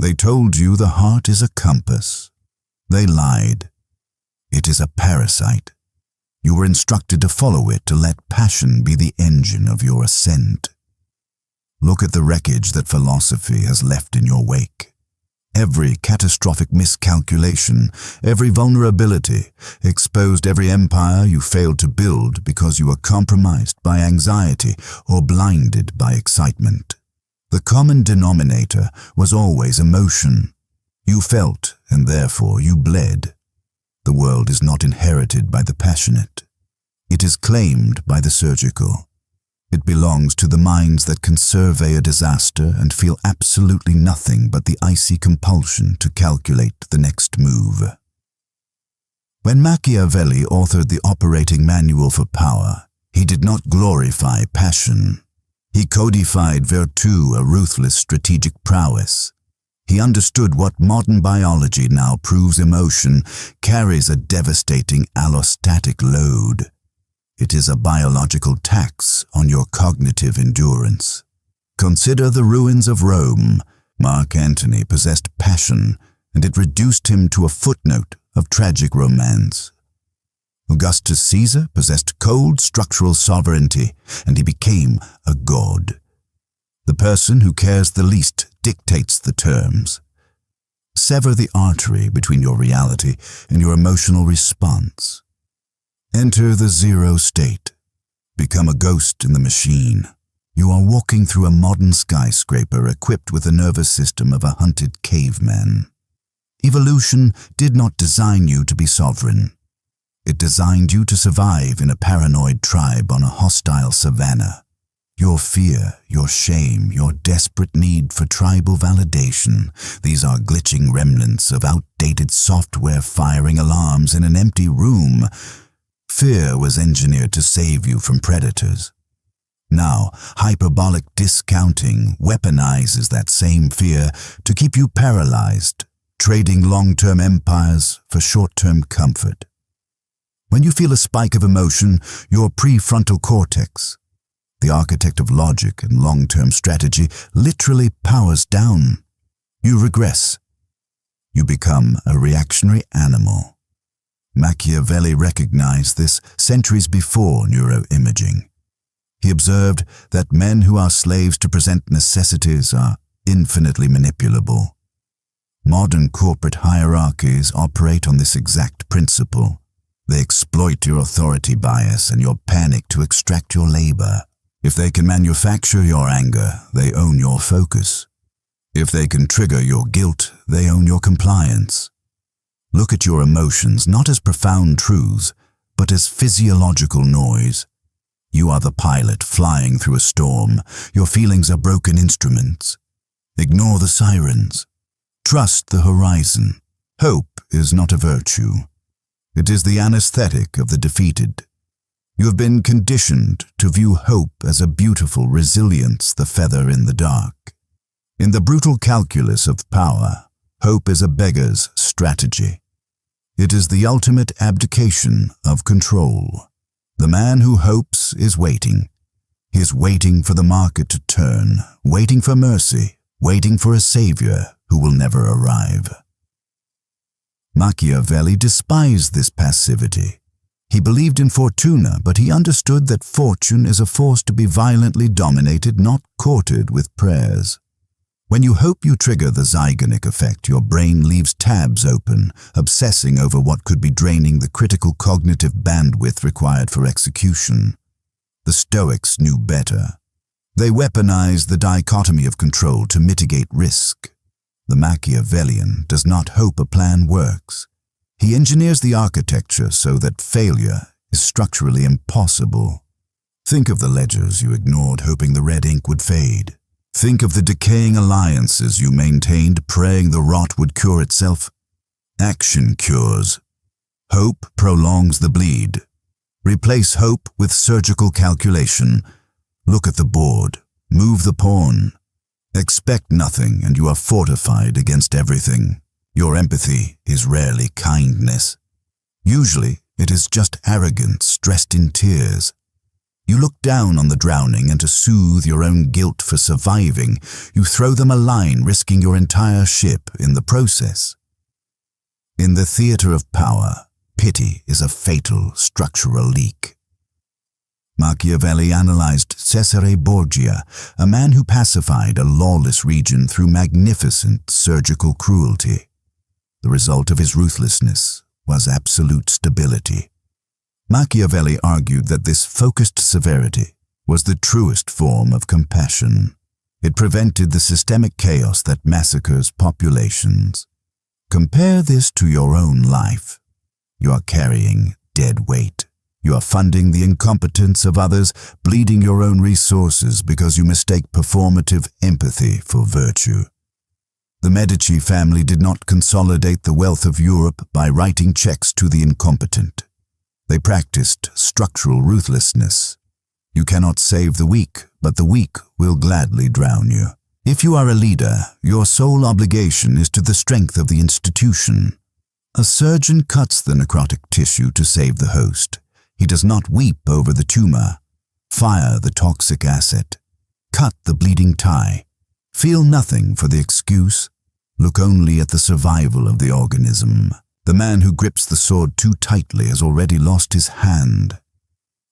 They told you the heart is a compass. They lied. It is a parasite. You were instructed to follow it, to let passion be the engine of your ascent. Look at the wreckage that philosophy has left in your wake. Every catastrophic miscalculation, every vulnerability, exposed every empire you failed to build because you were compromised by anxiety or blinded by excitement. The common denominator was always emotion. You felt, and therefore you bled. The world is not inherited by the passionate. It is claimed by the surgical. It belongs to the minds that can survey a disaster and feel absolutely nothing but the icy compulsion to calculate the next move. When Machiavelli authored the operating manual for power, he did not glorify passion. He codified virtù, a ruthless strategic prowess. He understood what modern biology now proves emotion carries a devastating allostatic load. It is a biological tax on your cognitive endurance. Consider the ruins of Rome. Mark Antony possessed passion, and it reduced him to a footnote of tragic romance. Augustus Caesar possessed cold structural sovereignty, and he became a god. The person who cares the least dictates the terms. Sever the artery between your reality and your emotional response. Enter the zero state. Become a ghost in the machine. You are walking through a modern skyscraper equipped with the nervous system of a hunted caveman. Evolution did not design you to be sovereign. It designed you to survive in a paranoid tribe on a hostile savanna. Your fear, your shame, your desperate need for tribal validation, these are glitching remnants of outdated software firing alarms in an empty room. Fear was engineered to save you from predators. Now, hyperbolic discounting weaponizes that same fear to keep you paralyzed, trading long-term empires for short-term comfort. When you feel a spike of emotion, your prefrontal cortex, the architect of logic and long-term strategy, literally powers down. You regress. You become a reactionary animal. Machiavelli recognized this centuries before neuroimaging. He observed that men who are slaves to present necessities are infinitely manipulable. Modern corporate hierarchies operate on this exact principle. They exploit your authority bias and your panic to extract your labor. If they can manufacture your anger, they own your focus. If they can trigger your guilt, they own your compliance. Look at your emotions not as profound truths, but as physiological noise. You are the pilot flying through a storm. Your feelings are broken instruments. Ignore the sirens. Trust the horizon. Hope is not a virtue. It is the anesthetic of the defeated. You have been conditioned to view hope as a beautiful resilience, the feather in the dark. In the brutal calculus of power, hope is a beggar's strategy. It is the ultimate abdication of control. The man who hopes is waiting. He is waiting for the market to turn, waiting for mercy, waiting for a savior who will never arrive. Machiavelli despised this passivity. He believed in fortuna, but he understood that fortune is a force to be violently dominated, not courted with prayers. When you hope you trigger the Zeigarnik effect, your brain leaves tabs open, obsessing over what could be draining the critical cognitive bandwidth required for execution. The Stoics knew better. They weaponized the dichotomy of control to mitigate risk. The Machiavellian does not hope a plan works. He engineers the architecture so that failure is structurally impossible. Think of the ledgers you ignored hoping the red ink would fade. Think of the decaying alliances you maintained praying the rot would cure itself. Action cures. Hope prolongs the bleed. Replace hope with surgical calculation. Look at the board. Move the pawn. Expect nothing and you are fortified against everything. Your empathy is rarely kindness. Usually, it is just arrogance dressed in tears. You look down on the drowning, and to soothe your own guilt for surviving, you throw them a line, risking your entire ship in the process. In the theater of power, pity is a fatal structural leak. Machiavelli analyzed Cesare Borgia, a man who pacified a lawless region through magnificent surgical cruelty. The result of his ruthlessness was absolute stability. Machiavelli argued that this focused severity was the truest form of compassion. It prevented the systemic chaos that massacres populations. Compare this to your own life. You are carrying dead weight. You are funding the incompetence of others, bleeding your own resources because you mistake performative empathy for virtue. The Medici family did not consolidate the wealth of Europe by writing checks to the incompetent. They practiced structural ruthlessness. You cannot save the weak, but the weak will gladly drown you. If you are a leader, your sole obligation is to the strength of the institution. A surgeon cuts the necrotic tissue to save the host. He does not weep over the tumor. Fire the toxic asset. Cut the bleeding tie. Feel nothing for the excuse. Look only at the survival of the organism. The man who grips the sword too tightly has already lost his hand.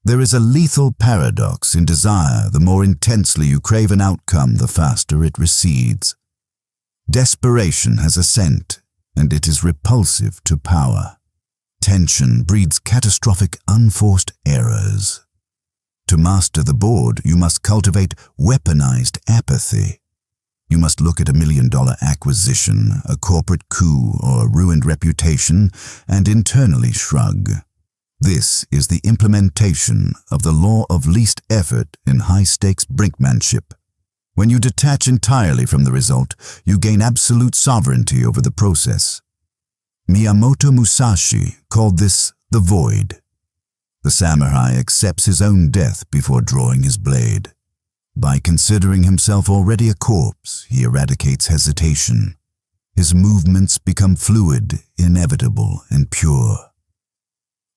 There is a lethal paradox in desire. The more intensely you crave an outcome, the faster it recedes. Desperation has a scent, and it is repulsive to power. Tension breeds catastrophic unforced errors. To master the board, you must cultivate weaponized apathy. You must look at $1 million acquisition, a corporate coup, or a ruined reputation, and internally shrug. This is the implementation of the law of least effort in high-stakes brinkmanship. When you detach entirely from the result, you gain absolute sovereignty over the process. Miyamoto Musashi called this the void. The samurai accepts his own death before drawing his blade. By considering himself already a corpse, he eradicates hesitation. His movements become fluid, inevitable, and pure.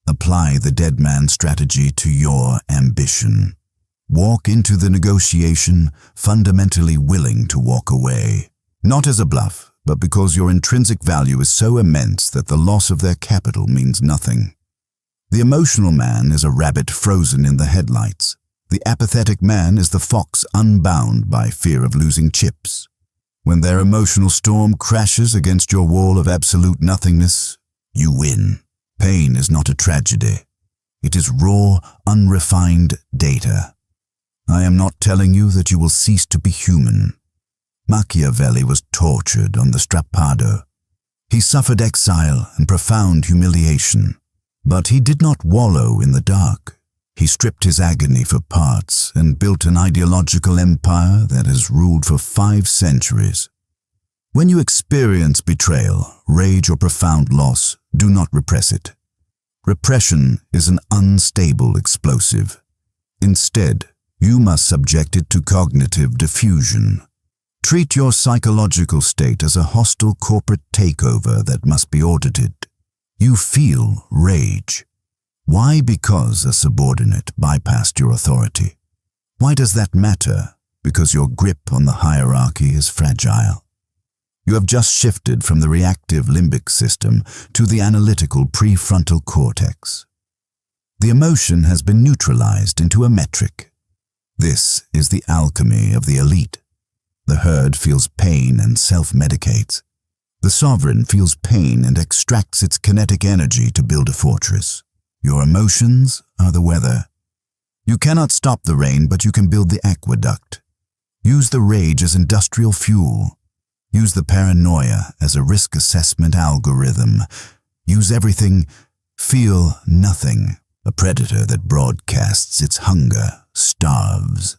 Apply the dead man strategy to your ambition. Walk into the negotiation fundamentally willing to walk away, not as a bluff, but because your intrinsic value is so immense that the loss of their capital means nothing. The emotional man is a rabbit frozen in the headlights. The apathetic man is the fox unbound by fear of losing chips. When their emotional storm crashes against your wall of absolute nothingness, you win. Pain is not a tragedy. It is raw, unrefined data. I am not telling you that you will cease to be human. Machiavelli was tortured on the strappado. He suffered exile and profound humiliation. But he did not wallow in the dark. He stripped his agony for parts and built an ideological empire that has ruled for 5 centuries. When you experience betrayal, rage, or profound loss, do not repress it. Repression is an unstable explosive. Instead, you must subject it to cognitive diffusion. Treat your psychological state as a hostile corporate takeover that must be audited. You feel rage. Why? Because a subordinate bypassed your authority. Why does that matter? Because your grip on the hierarchy is fragile. You have just shifted from the reactive limbic system to the analytical prefrontal cortex. The emotion has been neutralized into a metric. This is the alchemy of the elite. The herd feels pain and self-medicates. The sovereign feels pain and extracts its kinetic energy to build a fortress. Your emotions are the weather. You cannot stop the rain, but you can build the aqueduct. Use the rage as industrial fuel. Use the paranoia as a risk assessment algorithm. Use everything, feel nothing. A predator that broadcasts its hunger starves.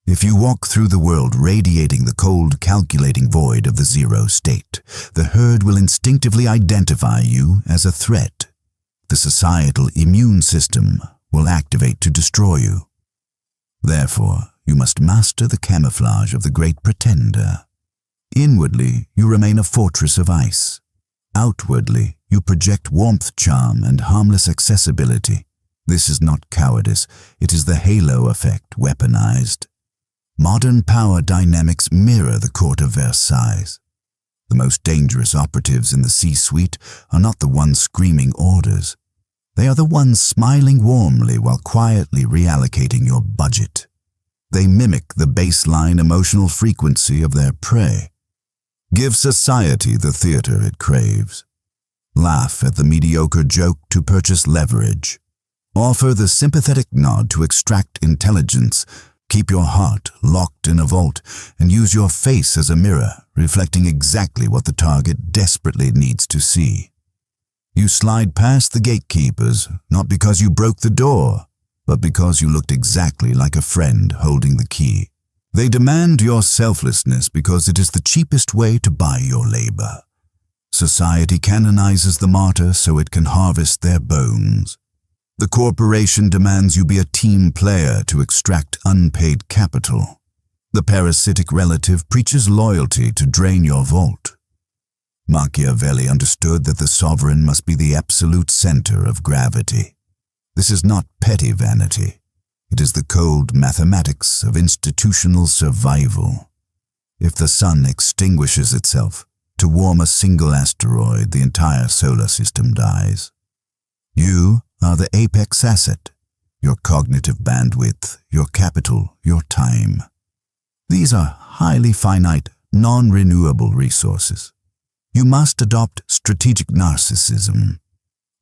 If you walk through the world radiating the cold, calculating void of the zero state, the herd will instinctively identify you as a threat. The societal immune system will activate to destroy you. Therefore, you must master the camouflage of the great pretender. Inwardly, you remain a fortress of ice. Outwardly, you project warmth, charm, and harmless accessibility. This is not cowardice, it is the halo effect weaponized. Modern power dynamics mirror the court of Versailles. The most dangerous operatives in the C-suite are not the ones screaming orders. They are the ones smiling warmly while quietly reallocating your budget. They mimic the baseline emotional frequency of their prey. Give society the theater it craves. Laugh at the mediocre joke to purchase leverage. Offer the sympathetic nod to extract intelligence. Keep your heart locked in a vault and use your face as a mirror, reflecting exactly what the target desperately needs to see. You slide past the gatekeepers, not because you broke the door, but because you looked exactly like a friend holding the key. They demand your selflessness because it is the cheapest way to buy your labor. Society canonizes the martyr so it can harvest their bones. The corporation demands you be a team player to extract unpaid capital. The parasitic relative preaches loyalty to drain your vault. Machiavelli understood that the sovereign must be the absolute center of gravity. This is not petty vanity. It is the cold mathematics of institutional survival. If the sun extinguishes itself to warm a single asteroid, the entire solar system dies. You are the apex asset, your cognitive bandwidth, your capital, your time. These are highly finite, non-renewable resources. You must adopt strategic narcissism.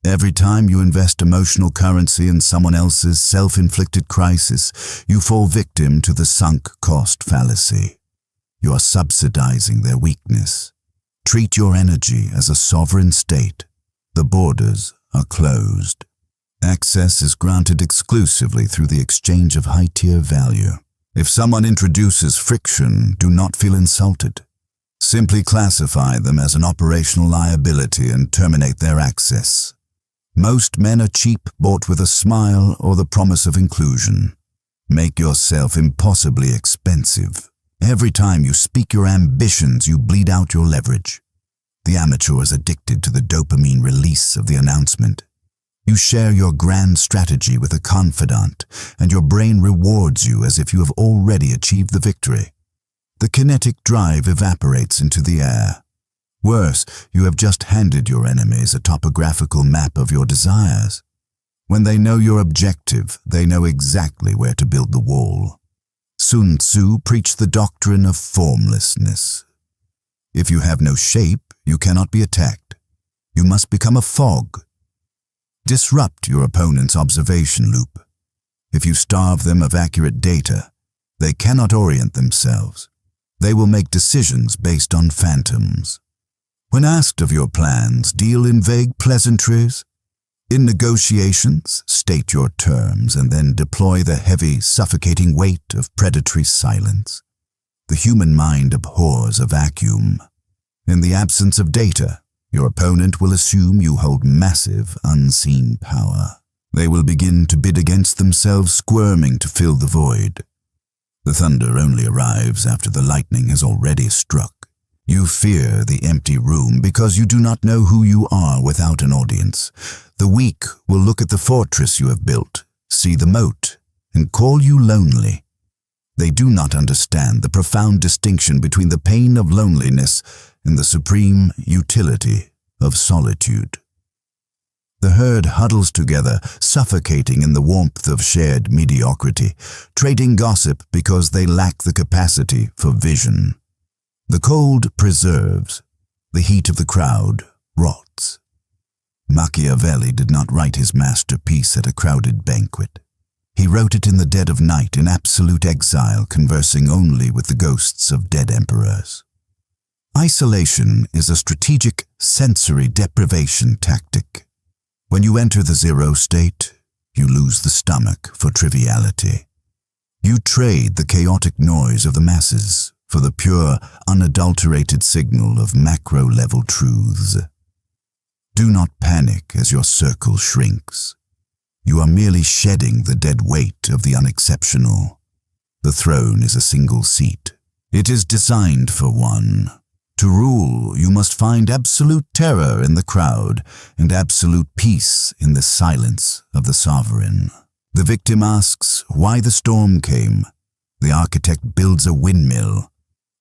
Every time you invest emotional currency in someone else's self-inflicted crisis, you fall victim to the sunk cost fallacy. You are subsidizing their weakness. Treat your energy as a sovereign state. The borders are closed. Access is granted exclusively through the exchange of high-tier value. If someone introduces friction, do not feel insulted. Simply classify them as an operational liability and terminate their access. Most men are cheap, bought with a smile or the promise of inclusion. Make yourself impossibly expensive. Every time you speak your ambitions, you bleed out your leverage. The amateur is addicted to the dopamine release of the announcement. You share your grand strategy with a confidant, and your brain rewards you as if you have already achieved the victory. The kinetic drive evaporates into the air. Worse, you have just handed your enemies a topographical map of your desires. When they know your objective, they know exactly where to build the wall. Sun Tzu preached the doctrine of formlessness. If you have no shape, you cannot be attacked. You must become a fog. Disrupt your opponent's observation loop. If you starve them of accurate data, they cannot orient themselves. They will make decisions based on phantoms. When asked of your plans, deal in vague pleasantries. In negotiations, state your terms and then deploy the heavy, suffocating weight of predatory silence. The human mind abhors a vacuum. In the absence of data, your opponent will assume you hold massive, unseen power. They will begin to bid against themselves, squirming to fill the void. The thunder only arrives after the lightning has already struck. You fear the empty room because you do not know who you are without an audience. The weak will look at the fortress you have built, see the moat, and call you lonely. They do not understand the profound distinction between the pain of loneliness and the supreme utility of solitude. The herd huddles together, suffocating in the warmth of shared mediocrity, trading gossip because they lack the capacity for vision. The cold preserves, the heat of the crowd rots. Machiavelli did not write his masterpiece at a crowded banquet. He wrote it in the dead of night in absolute exile, conversing only with the ghosts of dead emperors. Isolation is a strategic sensory deprivation tactic. When you enter the zero state, you lose the stomach for triviality. You trade the chaotic noise of the masses for the pure, unadulterated signal of macro-level truths. Do not panic as your circle shrinks. You are merely shedding the dead weight of the unexceptional. The throne is a single seat. It is designed for one. To rule, you must find absolute terror in the crowd and absolute peace in the silence of the sovereign. The victim asks why the storm came. The architect builds a windmill.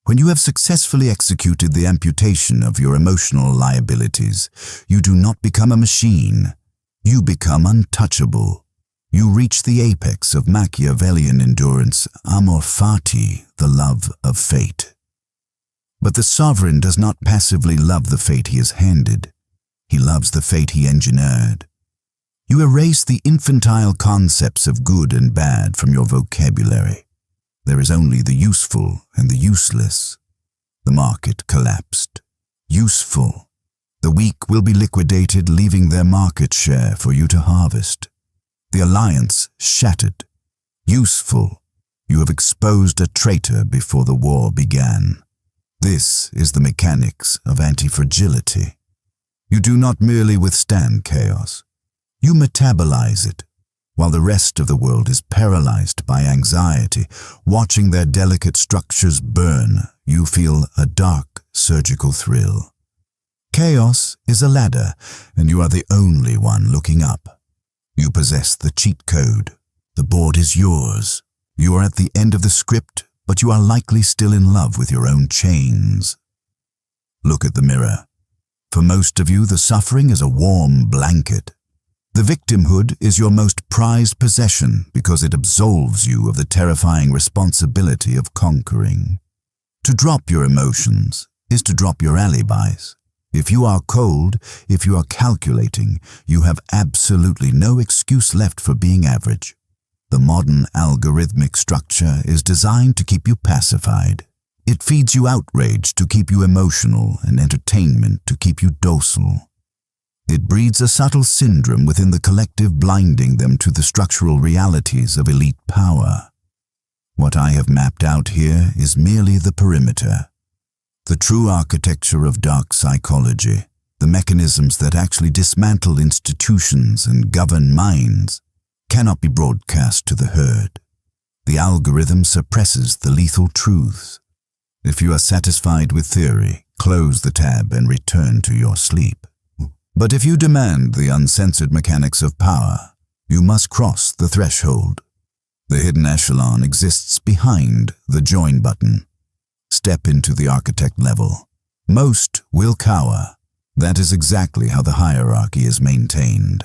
When you have successfully executed the amputation of your emotional liabilities, you do not become a machine. You become untouchable. You reach the apex of Machiavellian endurance, amor fati, the love of fate. But the sovereign does not passively love the fate he is handed. He loves the fate he engineered. You erase the infantile concepts of good and bad from your vocabulary. There is only the useful and the useless. The market collapsed. Useful. The weak will be liquidated, leaving their market share for you to harvest. The alliance shattered. Useful. You have exposed a traitor before the war began. This is the mechanics of anti-fragility. You do not merely withstand chaos. You metabolize it, while the rest of the world is paralyzed by anxiety. Watching their delicate structures burn, you feel a dark surgical thrill. Chaos is a ladder, and you are the only one looking up. You possess the cheat code. The board is yours. You are at the end of the script, but you are likely still in love with your own chains. Look at the mirror. For most of you, the suffering is a warm blanket. The victimhood is your most prized possession because it absolves you of the terrifying responsibility of conquering. To drop your emotions is to drop your alibis. If you are cold, if you are calculating, you have absolutely no excuse left for being average. The modern algorithmic structure is designed to keep you pacified. It feeds you outrage to keep you emotional and entertainment to keep you docile. It breeds a subtle syndrome within the collective, blinding them to the structural realities of elite power. What I have mapped out here is merely the perimeter. The true architecture of dark psychology, the mechanisms that actually dismantle institutions and govern minds, cannot be broadcast to the herd. The algorithm suppresses the lethal truths. If you are satisfied with theory, close the tab and return to your sleep. But if you demand the uncensored mechanics of power, you must cross the threshold. The hidden echelon exists behind the join button. Step into the architect level. Most will cower. That is exactly how the hierarchy is maintained.